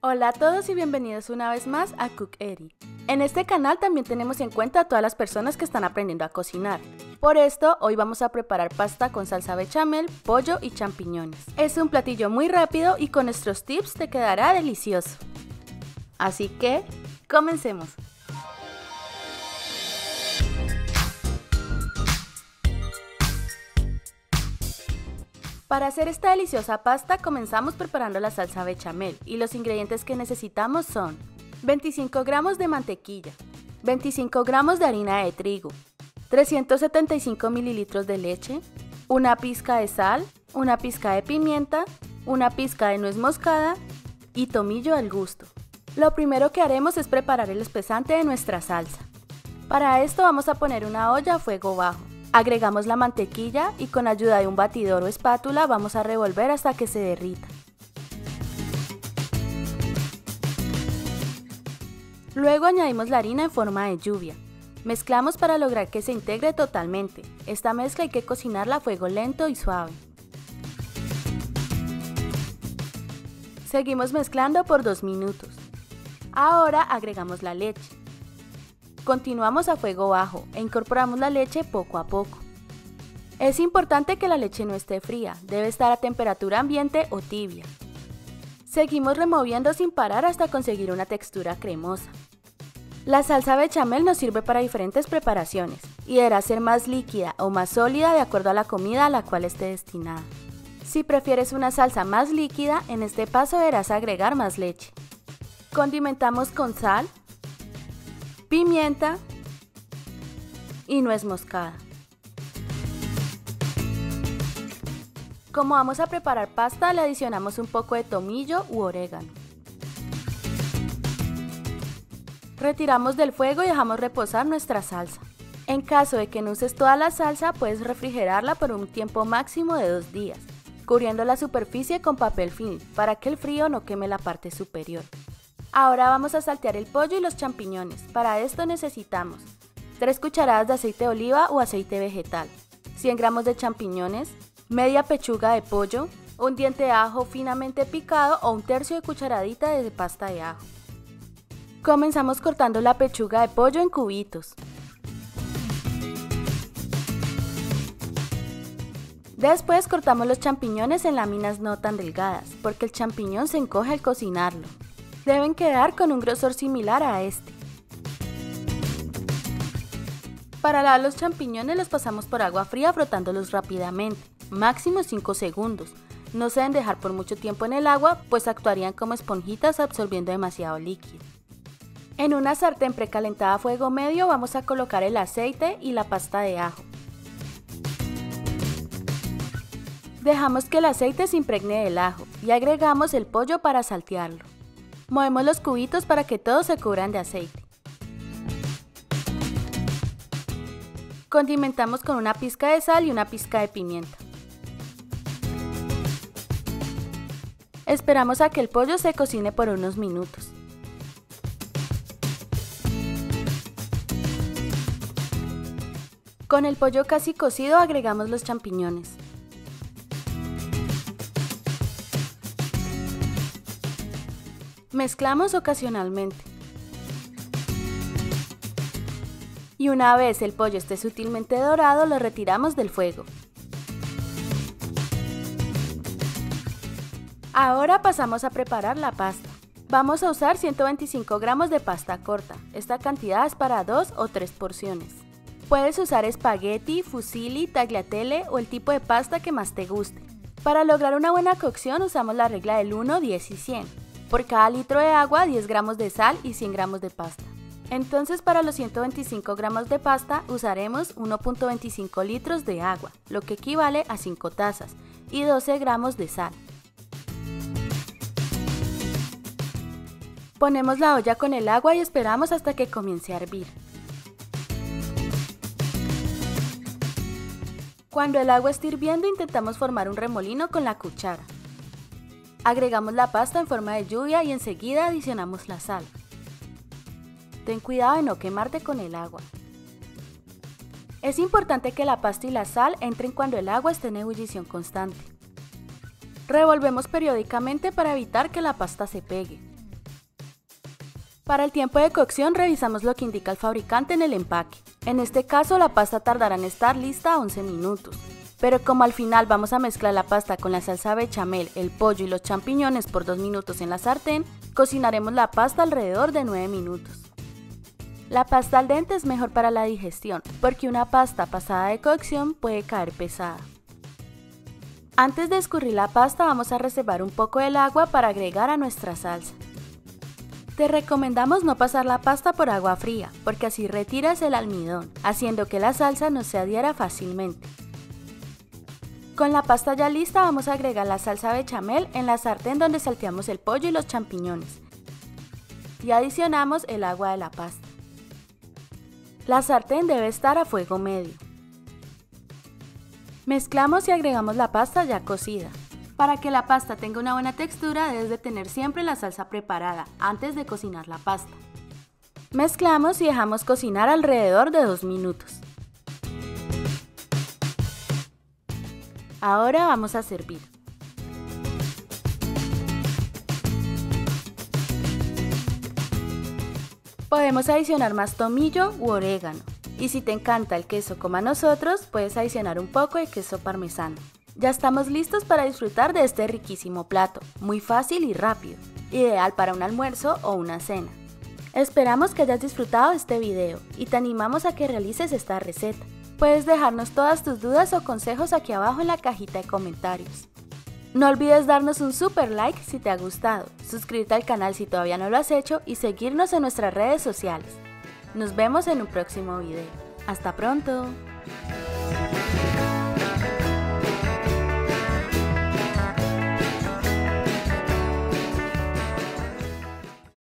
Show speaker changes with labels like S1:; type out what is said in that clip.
S1: Hola a todos y bienvenidos una vez más a Cook Eri. En este canal también tenemos en cuenta a todas las personas que están aprendiendo a cocinar. Por esto, hoy vamos a preparar pasta con salsa bechamel, pollo y champiñones. Es un platillo muy rápido y con nuestros tips te quedará delicioso. Así que, comencemos. Para hacer esta deliciosa pasta comenzamos preparando la salsa bechamel y los ingredientes que necesitamos son 25 gramos de mantequilla, 25 gramos de harina de trigo, 375 mililitros de leche, una pizca de sal, una pizca de pimienta, una pizca de nuez moscada y tomillo al gusto. Lo primero que haremos es preparar el espesante de nuestra salsa. Para esto vamos a poner una olla a fuego bajo. Agregamos la mantequilla y con ayuda de un batidor o espátula vamos a revolver hasta que se derrita. Luego añadimos la harina en forma de lluvia. Mezclamos para lograr que se integre totalmente. Esta mezcla hay que cocinarla a fuego lento y suave. Seguimos mezclando por 2 minutos. Ahora agregamos la leche. Continuamos a fuego bajo e incorporamos la leche poco a poco. Es importante que la leche no esté fría, debe estar a temperatura ambiente o tibia. Seguimos removiendo sin parar hasta conseguir una textura cremosa. La salsa bechamel nos sirve para diferentes preparaciones y deberá ser más líquida o más sólida de acuerdo a la comida a la cual esté destinada. Si prefieres una salsa más líquida, en este paso deberás agregar más leche. Condimentamos con sal, pimienta y nuez moscada. Como vamos a preparar pasta, le adicionamos un poco de tomillo u orégano. Retiramos del fuego y dejamos reposar nuestra salsa. En caso de que no uses toda la salsa, puedes refrigerarla por un tiempo máximo de 2 días, cubriendo la superficie con papel film para que el frío no queme la parte superior. Ahora vamos a saltear el pollo y los champiñones. Para esto necesitamos 3 cucharadas de aceite de oliva o aceite vegetal, 100 gramos de champiñones, media pechuga de pollo, un diente de ajo finamente picado o un tercio de cucharadita de pasta de ajo. Comenzamos cortando la pechuga de pollo en cubitos. Después cortamos los champiñones en láminas no tan delgadas, porque el champiñón se encoge al cocinarlo. Deben quedar con un grosor similar a este. Para lavar los champiñones los pasamos por agua fría frotándolos rápidamente, máximo 5 segundos. No se deben dejar por mucho tiempo en el agua, pues actuarían como esponjitas absorbiendo demasiado líquido. En una sartén precalentada a fuego medio vamos a colocar el aceite y la pasta de ajo. Dejamos que el aceite se impregne del ajo y agregamos el pollo para saltearlo. Movemos los cubitos para que todos se cubran de aceite. Condimentamos con una pizca de sal y una pizca de pimienta. Esperamos a que el pollo se cocine por unos minutos. Con el pollo casi cocido agregamos los champiñones. Mezclamos ocasionalmente. Y una vez el pollo esté sutilmente dorado, lo retiramos del fuego. Ahora pasamos a preparar la pasta. Vamos a usar 125 gramos de pasta corta. Esta cantidad es para 2 o 3 porciones. Puedes usar espagueti, fusilli, tagliatelle o el tipo de pasta que más te guste. Para lograr una buena cocción usamos la regla del 1, 10 y 100. Por cada litro de agua, 10 gramos de sal y 100 gramos de pasta. Entonces para los 125 gramos de pasta usaremos 1.25 litros de agua, lo que equivale a 5 tazas, y 12 gramos de sal. Ponemos la olla con el agua y esperamos hasta que comience a hervir. Cuando el agua esté hirviendo intentamos formar un remolino con la cuchara. Agregamos la pasta en forma de lluvia y enseguida adicionamos la sal. Ten cuidado de no quemarte con el agua. Es importante que la pasta y la sal entren cuando el agua esté en ebullición constante. Revolvemos periódicamente para evitar que la pasta se pegue. Para el tiempo de cocción revisamos lo que indica el fabricante en el empaque. En este caso la pasta tardará en estar lista 11 minutos. Pero como al final vamos a mezclar la pasta con la salsa bechamel, el pollo y los champiñones por 2 minutos en la sartén, cocinaremos la pasta alrededor de 9 minutos. La pasta al dente es mejor para la digestión, porque una pasta pasada de cocción puede caer pesada. Antes de escurrir la pasta vamos a reservar un poco del agua para agregar a nuestra salsa. Te recomendamos no pasar la pasta por agua fría, porque así retiras el almidón, haciendo que la salsa no se adhiera fácilmente. Con la pasta ya lista vamos a agregar la salsa bechamel en la sartén donde salteamos el pollo y los champiñones. Y adicionamos el agua de la pasta. La sartén debe estar a fuego medio. Mezclamos y agregamos la pasta ya cocida. Para que la pasta tenga una buena textura debes de tener siempre la salsa preparada antes de cocinar la pasta. Mezclamos y dejamos cocinar alrededor de 2 minutos. Ahora vamos a servir. Podemos adicionar más tomillo u orégano. Y si te encanta el queso como a nosotros, puedes adicionar un poco de queso parmesano. Ya estamos listos para disfrutar de este riquísimo plato, muy fácil y rápido, ideal para un almuerzo o una cena. Esperamos que hayas disfrutado de este video y te animamos a que realices esta receta. Puedes dejarnos todas tus dudas o consejos aquí abajo en la cajita de comentarios. No olvides darnos un super like si te ha gustado, suscribirte al canal si todavía no lo has hecho y seguirnos en nuestras redes sociales. Nos vemos en un próximo video. ¡Hasta pronto!